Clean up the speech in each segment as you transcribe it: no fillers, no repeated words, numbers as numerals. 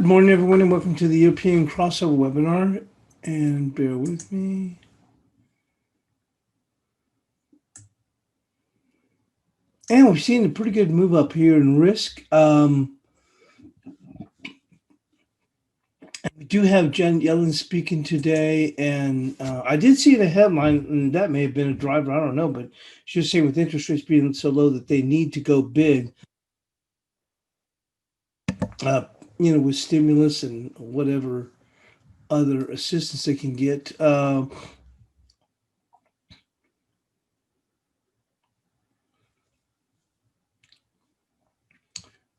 Good morning, everyone, and welcome to the European crossover webinar. And bear with me. And we've seen a pretty good move up here in risk. We do have Jen Yellen speaking today, and I did see the headline, and that may have been a driver, I don't know, but she was saying with interest rates being so low that they need to go big, with stimulus and whatever other assistance they can get.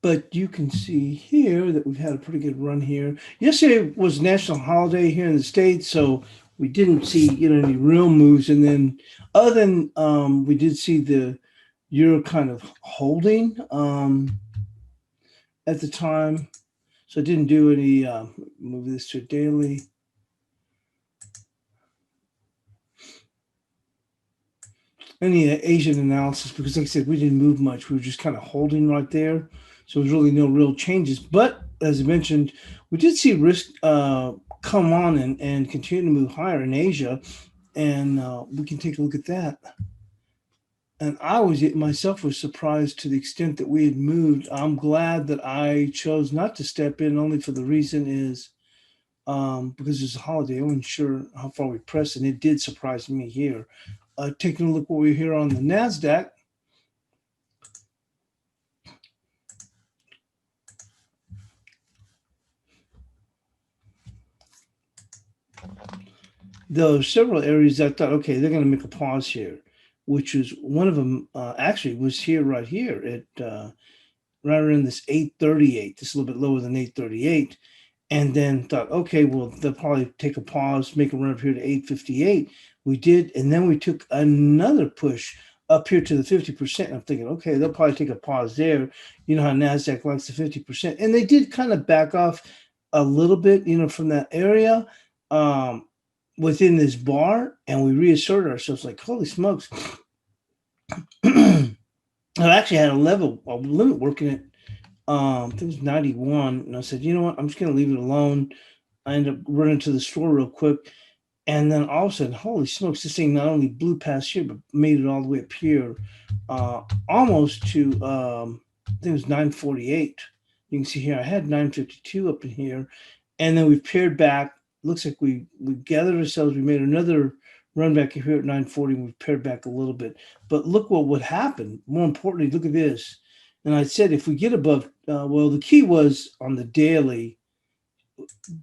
But you can see here that we've had a pretty good run here. Yesterday was national holiday here in the States, so we didn't see any real moves. And then other than we did see the euro kind of holding at the time. So I didn't do any, move this to daily. Any Asian analysis, because like I said, we didn't move much. We were just kind of holding right there. So there's really no real changes. But as I mentioned, we did see risk come on and continue to move higher in Asia. And we can take a look at that. And I myself was surprised to the extent that we had moved. I'm glad that I chose not to step in, only for the reason is because it's a holiday. I wasn't sure how far we pressed, and it did surprise me here. Taking a look what we're here on the NASDAQ. There are several areas I thought, okay, they're going to make a pause here, which was one of them actually was here, right here at right around this 838. This is a little bit lower than 838. And then thought, okay, well, they'll probably take a pause, make a run up here to 858. We did, and then we took another push up here to the 50%. I'm thinking, okay, they'll probably take a pause there. You know how NASDAQ likes the 50%. And they did kind of back off a little bit, from that area within this bar, and we reasserted ourselves like, holy smokes. I actually had a limit working at I think it was 91, and I said, you know what, I'm just gonna leave it alone. I ended up running to the store real quick, and then all of a sudden, holy smokes, this thing not only blew past here but made it all the way up here, almost to I think it was 948. You can see here I had 952 up in here, and then we've paired back. Looks like we gathered ourselves. We made another run back here at 940, and we've paired back a little bit. But look what would happen. More importantly, look at this. And I said, if we get above, well, the key was on the daily.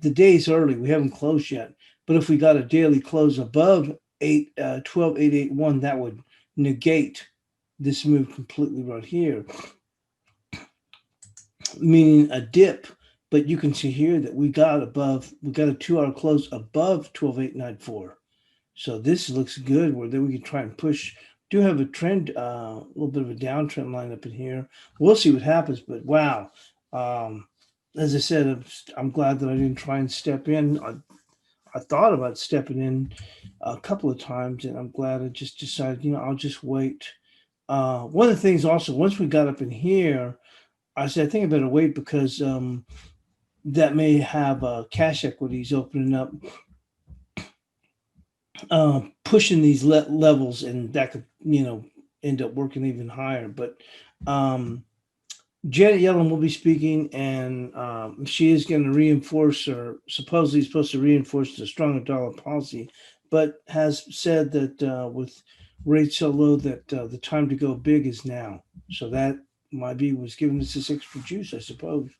The day's early. We haven't closed yet. But if we got a daily close above 12,881, that would negate this move completely right here, meaning a dip. But you can see here that we got a 2-hour close above 12,894. So this looks good, where then we can try and push. Do have a trend, a little bit of a downtrend line up in here. We'll see what happens, but wow. As I said, I'm glad that I didn't try and step in. I thought about stepping in a couple of times, and I'm glad I just decided, I'll just wait. One of the things also, once we got up in here, I said, I think I better wait because that may have cash equities opening up, pushing these levels, and that could, end up working even higher. But Janet Yellen will be speaking, and she is going to reinforce, or supposedly supposed to reinforce, the stronger dollar policy, but has said that with rates so low that the time to go big is now. So that might be was giving us this extra juice, I suppose.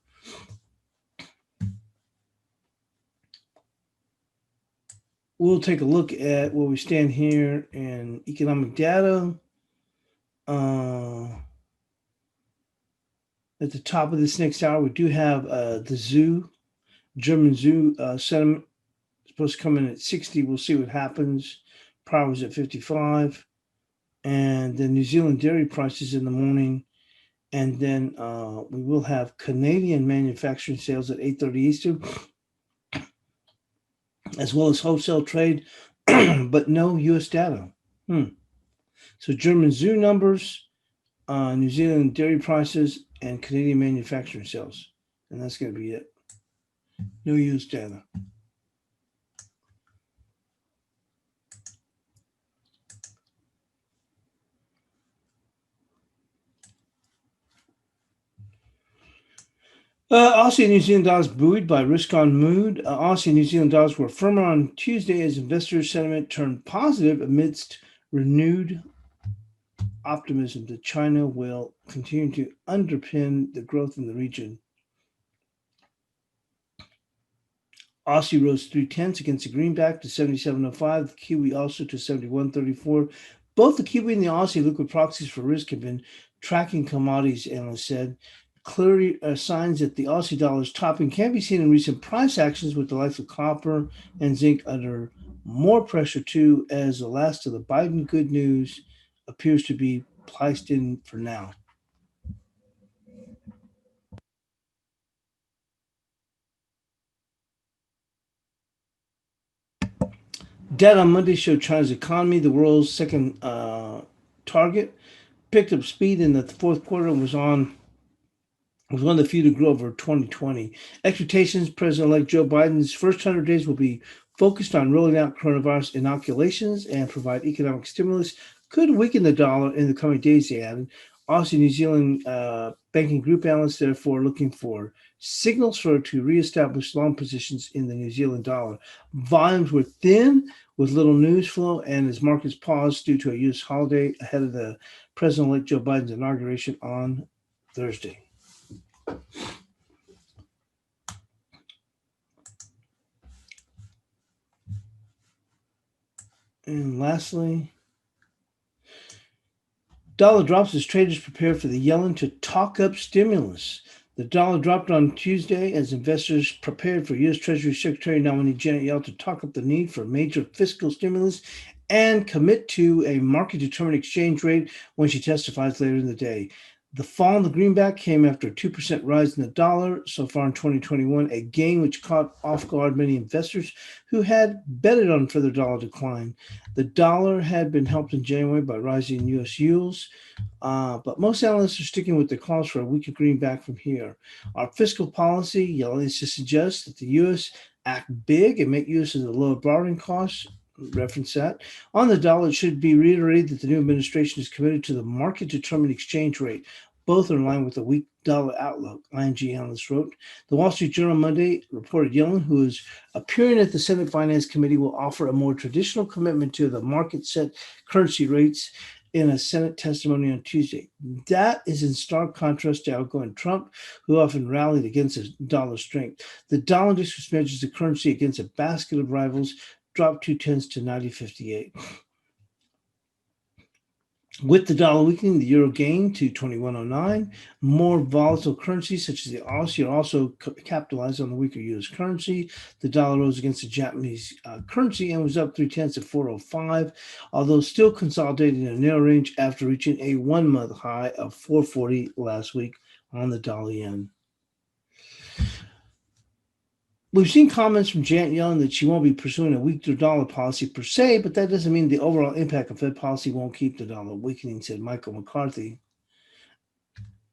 We'll take a look at where we stand here in economic data. At the top of this next hour, we do have the German zoo sentiment supposed to come in at 60. We'll see what happens. Prior was at 55. And the New Zealand dairy prices in the morning. And then we will have Canadian manufacturing sales at 8:30 Eastern, as well as wholesale trade, but no U.S. data. So German zoo numbers, New Zealand dairy prices, and Canadian manufacturing sales. And that's going to be it. No use data. Aussie and New Zealand dollars buoyed by risk-on mood. Aussie and New Zealand dollars were firmer on Tuesday as investor sentiment turned positive amidst renewed optimism that China will continue to underpin the growth in the region. Aussie rose 3/10 against the greenback to 77.05. The Kiwi also to 71.34. Both the Kiwi and the Aussie liquid proxies for risk have been tracking commodities, analysts said. Clear signs that the Aussie dollar's topping can be seen in recent price actions with the likes of copper and zinc under more pressure too, as the last of the Biden good news appears to be priced in for now. Data on Monday showed China's economy, the world's second target, picked up speed in the fourth quarter and was one of the few to grow over 2020. Expectations, President-elect Joe Biden's first 100 days will be focused on rolling out coronavirus inoculations and provide economic stimulus, could weaken the dollar in the coming days, he added. Also, New Zealand banking group analysts, therefore, looking for signals to reestablish long positions in the New Zealand dollar. Volumes were thin with little news flow, and as markets paused due to a U.S. holiday ahead of the President-elect Joe Biden's inauguration on Thursday. And lastly, dollar drops as traders prepare for the Yellen to talk up stimulus. The dollar dropped on Tuesday as investors prepared for U.S. Treasury Secretary nominee Janet Yellen to talk up the need for major fiscal stimulus and commit to a market-determined exchange rate when she testifies later in the day. The fall in the greenback came after a 2% rise in the dollar so far in 2021, a gain which caught off guard many investors who had betted on further dollar decline. The dollar had been helped in January by rising U.S. yields, but most analysts are sticking with their calls for a weaker greenback from here. Our fiscal policy, Yellen suggests that the U.S. act big and make use of the lower borrowing costs. Reference that. On the dollar, it should be reiterated that the new administration is committed to the market-determined exchange rate. Both are in line with the weak dollar outlook, ING analyst wrote. The Wall Street Journal Monday reported Yellen, who is appearing at the Senate Finance Committee, will offer a more traditional commitment to the market-set currency rates in a Senate testimony on Tuesday. That is in stark contrast to outgoing Trump, who often rallied against the dollar strength. The dollar index, which measures the currency against a basket of rivals, dropped 2/10 to 90.58. With the dollar weakening, the euro gained to 21.09. More volatile currencies, such as the Aussie, are also capitalized on the weaker U.S. currency. The dollar rose against the Japanese currency and was up 3/10 to 4.05, although still consolidating in a narrow range after reaching a one-month high of 4.40 last week on the dollar yen. We've seen comments from Janet Yellen that she won't be pursuing a weaker dollar policy per se, but that doesn't mean the overall impact of Fed policy won't keep the dollar weakening, said Michael McCarthy.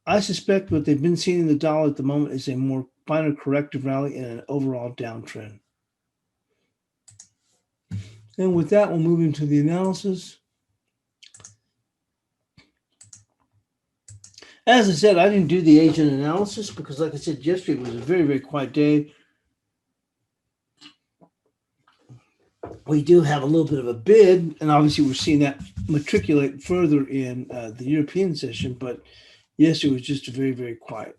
I suspect what they've been seeing in the dollar at the moment is a more minor corrective rally and an overall downtrend. And with that, we'll move into the analysis. As I said, I didn't do the agent analysis because, like I said, yesterday was a very, very quiet day. We do have a little bit of a bid, and obviously we're seeing that matriculate further in the European session, but yes, it was just a very, very quiet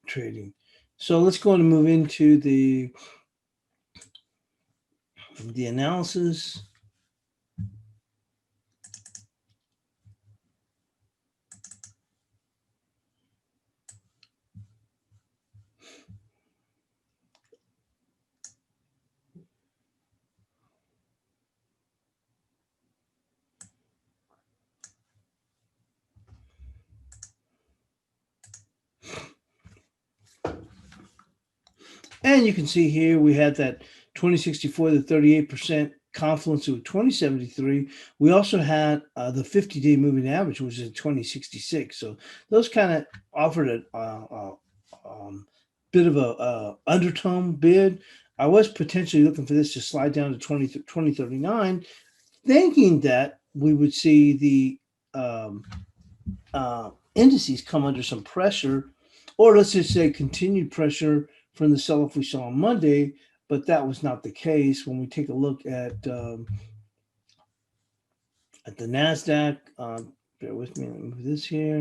trading. So let's go on and move into the analysis. And you can see here we had that 2064, the 38% confluence with 2073. We also had the 50-day moving average, which is 2066. So those kind of offered bit of a undertone bid. I was potentially looking for this to slide down to 2039, thinking that we would see the indices come under some pressure, or let's just say continued pressure from the sell-off we saw on Monday, but that was not the case. When we take a look at the NASDAQ, bear with me, let me move this here.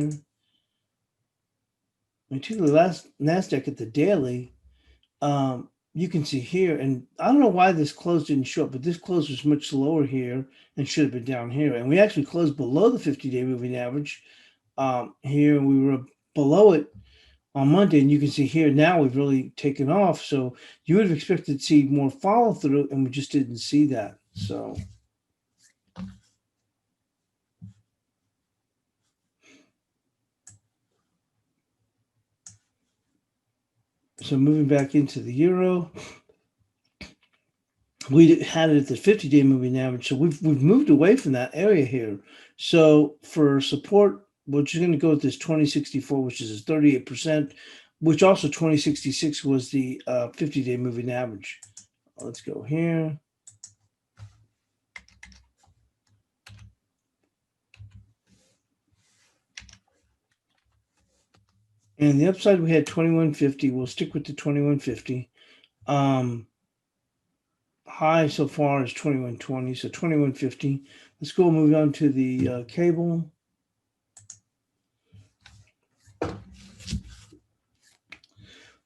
When we take the last NASDAQ at the daily, you can see here, and I don't know why this close didn't show up, but this close was much lower here and should have been down here. And we actually closed below the 50-day moving average here, and we were below it on Monday. And you can see here now we've really taken off. So you would have expected to see more follow through, and we just didn't see that. So moving back into the euro, we had it at the 50-day moving average, so we've moved away from that area here. So for support, we're just going to go with this 2064, which is 38%, which also 2066 was the 50-day moving average. Let's go here. And the upside, we had 2150. We'll stick with the 2150. High so far is 2120, so 2150. Let's go move on to the cable. A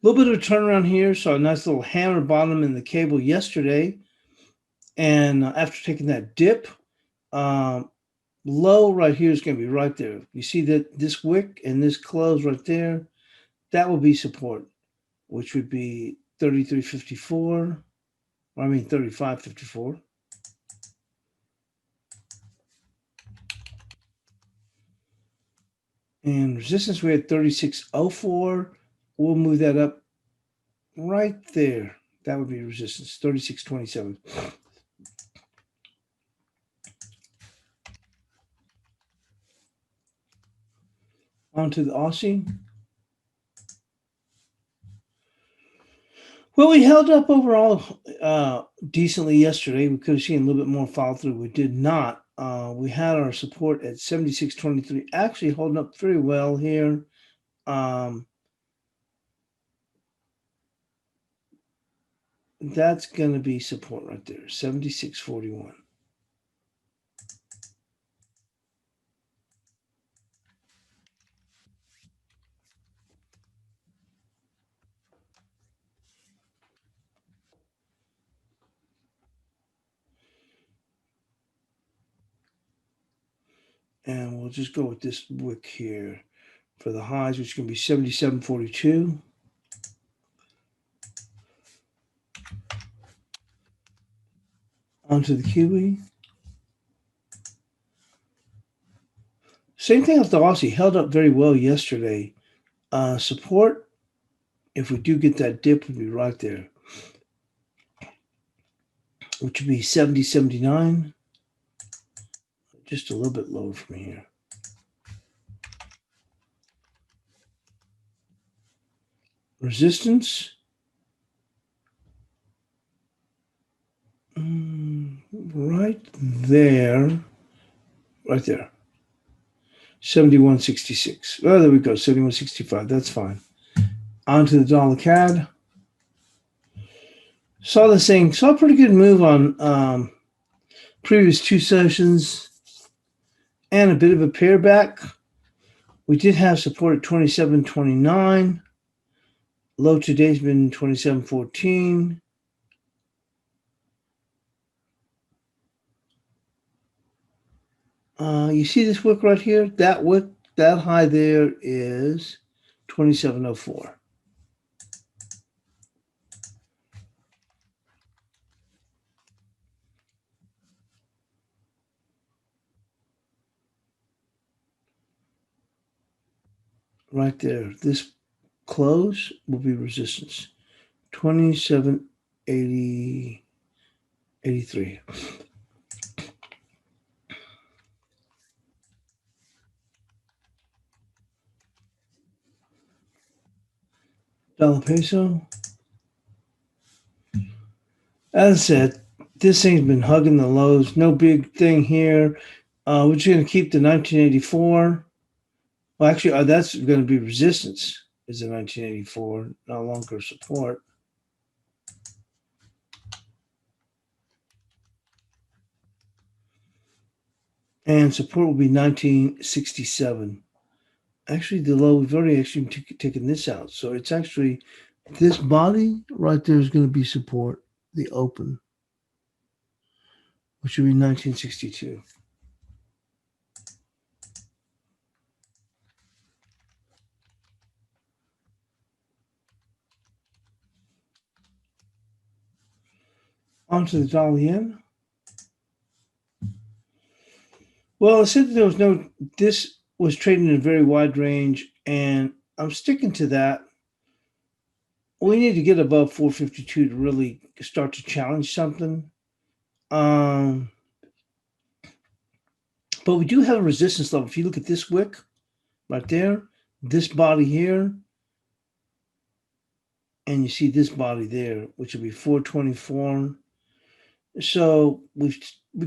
little bit of a turnaround here. So a nice little hammer bottom in the cable yesterday. And after taking that dip, low right here is going to be right there. You see that this wick and this close right there, that will be support, which would be 33.54. I mean 35.54. And resistance, we had 36.04. We'll move that up right there. That would be resistance, 36.27. On to the Aussie. Well, we held up overall decently yesterday. We could have seen a little bit more follow through. We did not. We had our support at 76.23, actually holding up very well here. That's going to be support right there, 76.41. And we'll just go with this wick here for the highs, which is going to be 77.42. Onto the Kiwi. Same thing with the Aussie. Held up very well yesterday. Support, if we do get that dip, would be right there, which would be 70.79. Just a little bit lower from here. Resistance. Right there. Right there. 71.66. Oh, there we go. 71.65. That's fine. On to the dollar CAD. Saw a pretty good move on previous two sessions and a bit of a pair back. We did have support at 27.29. Low today's been 27.14. You see this wick right here? That wick, that high there is 27.04. Right there. This close will be resistance. 27.83. Dollar peso. As I said, this thing's been hugging the lows. No big thing here. We're just going to keep the 1984. Well, actually, that's going to be resistance. Is the 1984 no longer support? And support will be 1967. Actually, the low, we've already actually taken this out. So it's actually this body right there is going to be support, the open, which will be 1962. Onto the dollar yen. Well, I said there was no, this was trading in a very wide range, and I'm sticking to that. We need to get above 452 to really start to challenge something. Um, but we do have a resistance level. If you look at this wick right there, this body here, and you see this body there, which will be 424. So we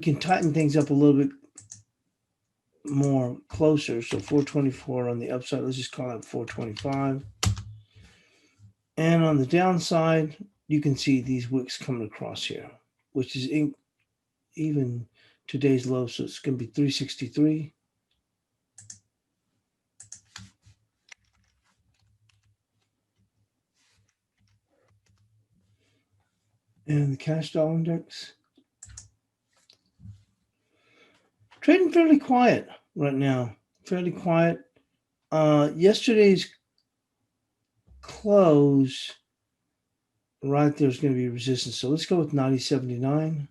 can tighten things up a little bit more closer. So 424 on the upside, let's just call it 425. And on the downside, you can see these wicks coming across here, which is even today's low. So it's going to be 363. And the cash dollar index, trading fairly quiet right now. Fairly quiet. Yesterday's close right there is going to be resistance. So let's go with 90.79.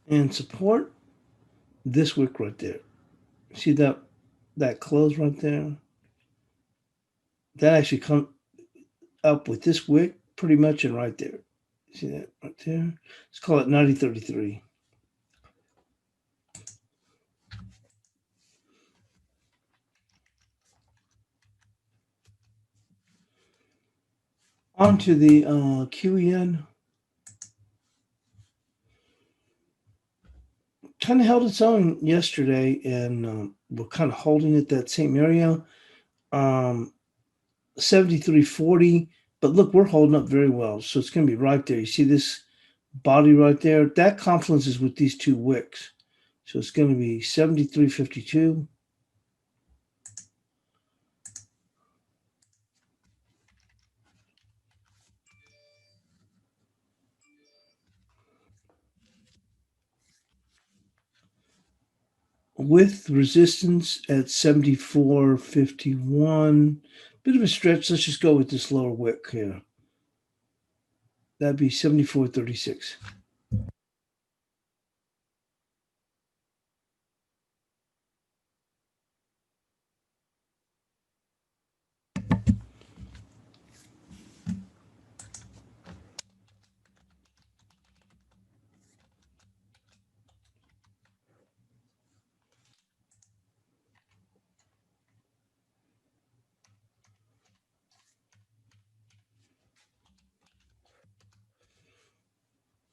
And support this wick right there. See that close right there? That actually come up with this wick pretty much and right there. See that right there? Let's call it 90.33. On to the Kiwi. Kind of held its own yesterday, and we're kind of holding it that same area. 73.40. But look, we're holding up very well. So it's going to be right there. You see this body right there? That confluences with these two wicks. So it's going to be 73.52. With resistance at 74.51. Bit of a stretch. Let's just go with this lower wick here. That'd be 74.36.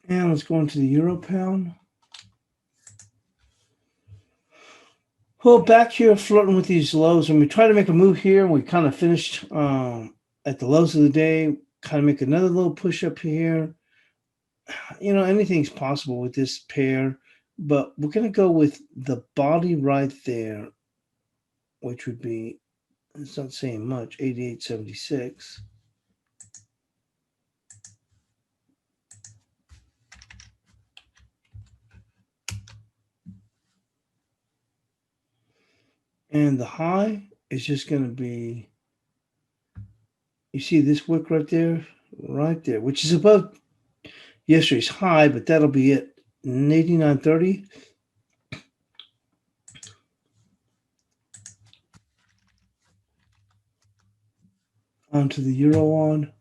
And let's go into the euro pound. Well, back here flirting with these lows, and we try to make a move here. We kind of finished at the lows of the day, kind of make another little push up here. You know, anything's possible with this pair, but we're going to go with the body right there, which would be, it's not saying much, 88.76. And the high is just going to be, you see this wick right there, which is above yesterday's high, but that'll be it. 89.30. Onto the euro on.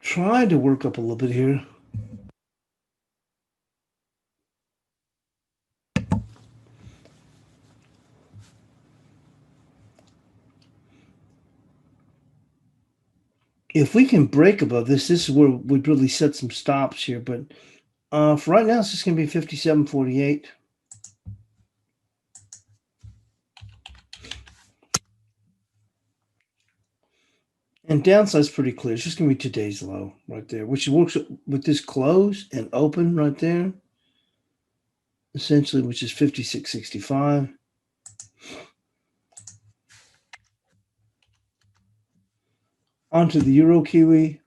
Trying to work up a little bit here. If we can break above this, this is where we'd really set some stops here. But for right now, it's just going to be 57.48. And downside's pretty clear. It's just going to be today's low right there, which works with this close and open right there, essentially, which is 56.65. Onto the euro Kiwi.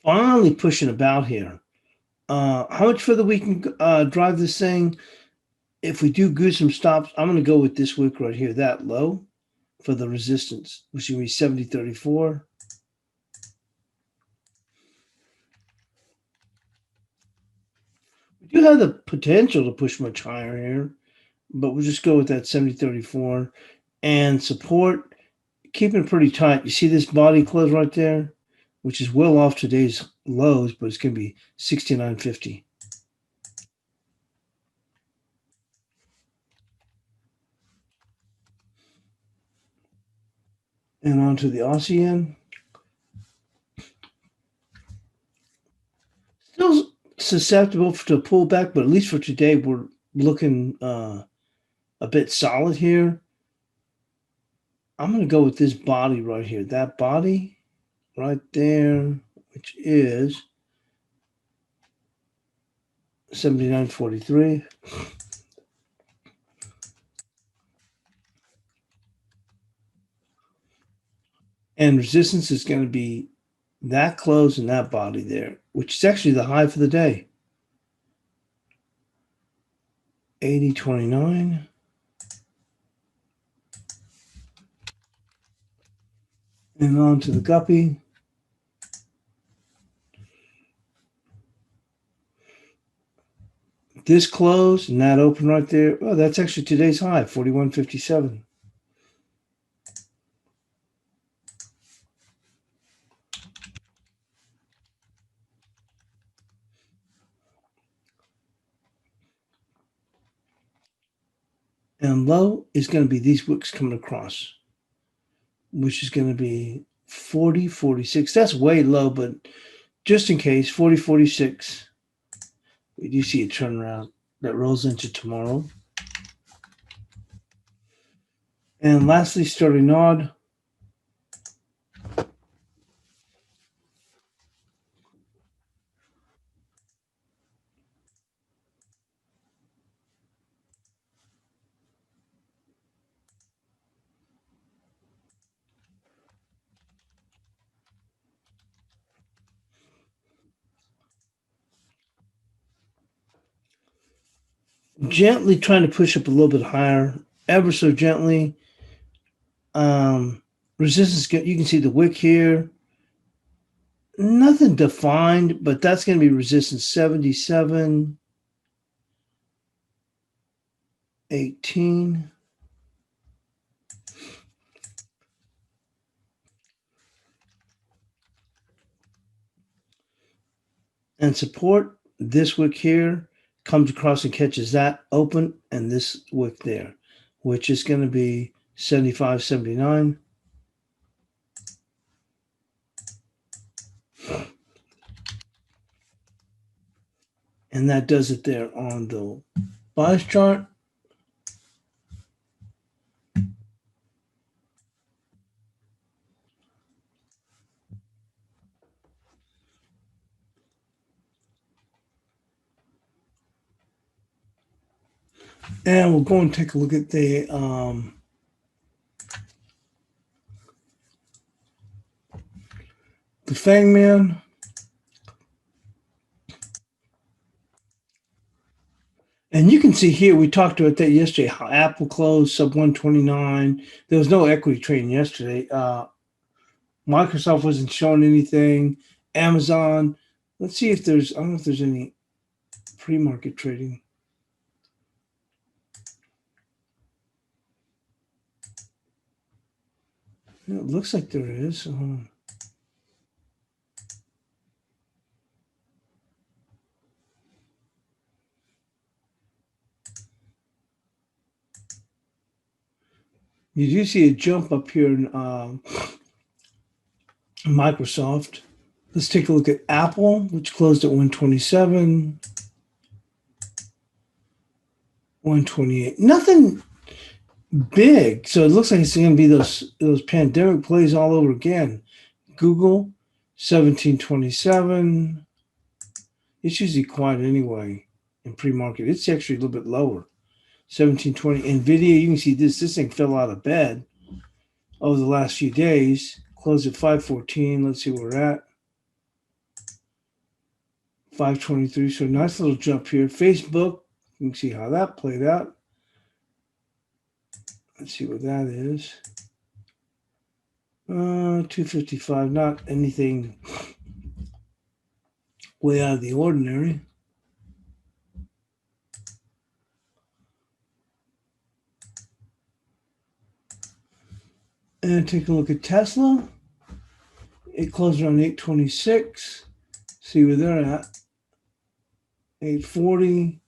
Finally pushing about here. How much further we can drive this thing? If we do good some stops, I'm going to go with this wick right here, that low for the resistance, which is going to be 70.34. We do have the potential to push much higher here, but we'll just go with that 70.34. And support, keeping it pretty tight. You see this body close right there, which is well off today's lows, but it's going to be 69.50. And onto the Aussie yen. Still susceptible to a pullback, but at least for today, we're looking a bit solid here. I'm going to go with this body right here. That body right there, which is 79.43. And resistance is going to be that close and that body there, which is actually the high for the day. 80.29. And on to the guppy. This close and that open right there. Oh, that's actually today's high, 41.57. And low is going to be these wicks coming across, which is going to be 40.46. That's way low, but just in case, 40.46. We do see a turnaround that rolls into tomorrow. And lastly, sterling nod. Gently trying to push up a little bit higher, ever so gently. Resistance, you can see the wick here. Nothing defined, but that's going to be resistance 77.18. And support, this wick here comes across and catches that open and this wick there, which is going to be 75.79. And that does it there on the bias chart. And we'll go and take a look at the Fangman. And you can see here, we talked about that yesterday, how Apple closed sub 129. There was no equity trading yesterday. Microsoft wasn't showing anything. Amazon, Let's see if there's, I don't know if there's any pre-market trading. It looks like there is. You do see a jump up here in Microsoft. Let's take a look at Apple, which closed at 127, 128. Nothing big. So it looks like it's going to be those pandemic plays all over again. Google, 1727. It's usually quiet anyway in pre-market. It's actually a little bit lower. 1720. Nvidia, you can see this thing fell out of bed over the last few days. Closed at 514. Let's see where we're at. 523. So nice little jump here. Facebook, you can see how that played out. Let's see what that is. 255. Not anything way out of the ordinary. And take a look at Tesla. It closed around 826. See where they're at. 840.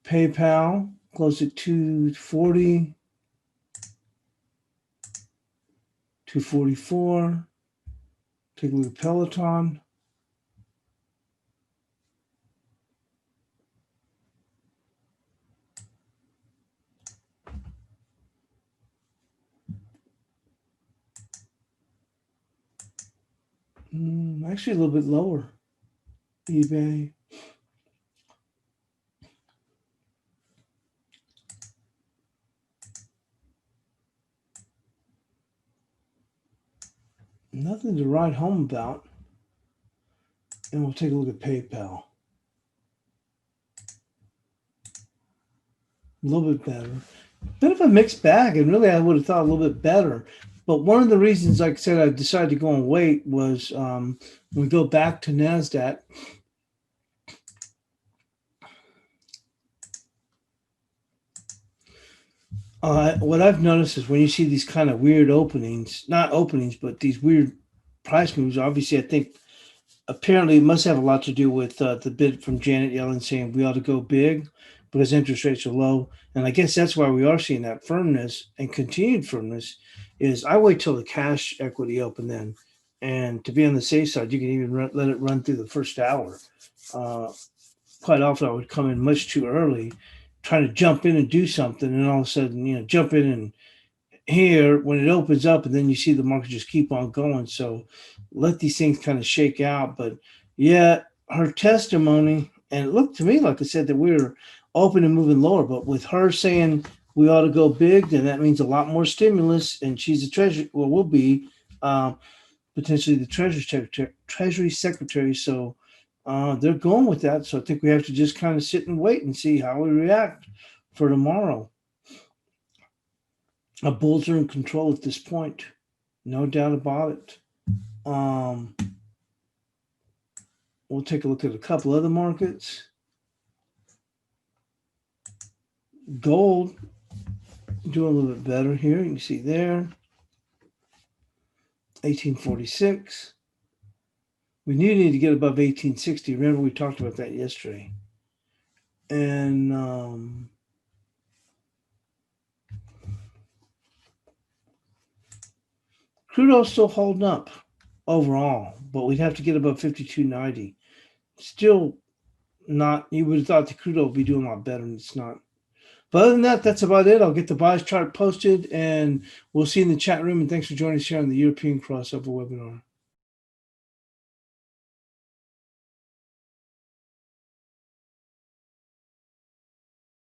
PayPal closed at 240. 244. Take a look at Peloton. Actually, a little bit lower. eBay. Nothing to write home about. And we'll take a look at PayPal. A little bit better. Bit of a mixed bag, and really I would have thought a little bit better. But one of the reasons, like I said, I decided to go and wait was when we go back to NASDAQ. What I've noticed is when you see these kind of weird openings, not openings, but these weird price moves, obviously I think apparently it must have a lot to do with the bid from Janet Yellen saying we ought to go big because interest rates are low. And I guess that's why we are seeing that firmness and continued firmness is I wait till the cash equity open then. And to be on the safe side, you can even let it run through the first hour. Quite often I would come in much too early, trying to jump in and do something. And all of a sudden, jump in and here when it opens up and then you see the market just keep on going. So let these things kind of shake out. But yeah, her testimony, and it looked to me, like I said, that we were open and moving lower, but with her saying we ought to go big, then that means a lot more stimulus, and she's the treasury, well, will be potentially the treasury secretary. So they're going with that. So I think we have to just kind of sit and wait and see how we react for tomorrow. Bulls are in control at this point, no doubt about it. We'll take a look at a couple other markets. Gold doing a little bit better here. You can see there, 1846. We need to get above 1860. Remember, we talked about that yesterday. And crude oil still holding up overall, but we'd have to get above 52.90. Still not, you would have thought the crude oil would be doing a lot better, and it's not. But other than that, that's about it. I'll get the buys chart posted, and we'll see you in the chat room. And thanks for joining us here on the European Crossover webinar.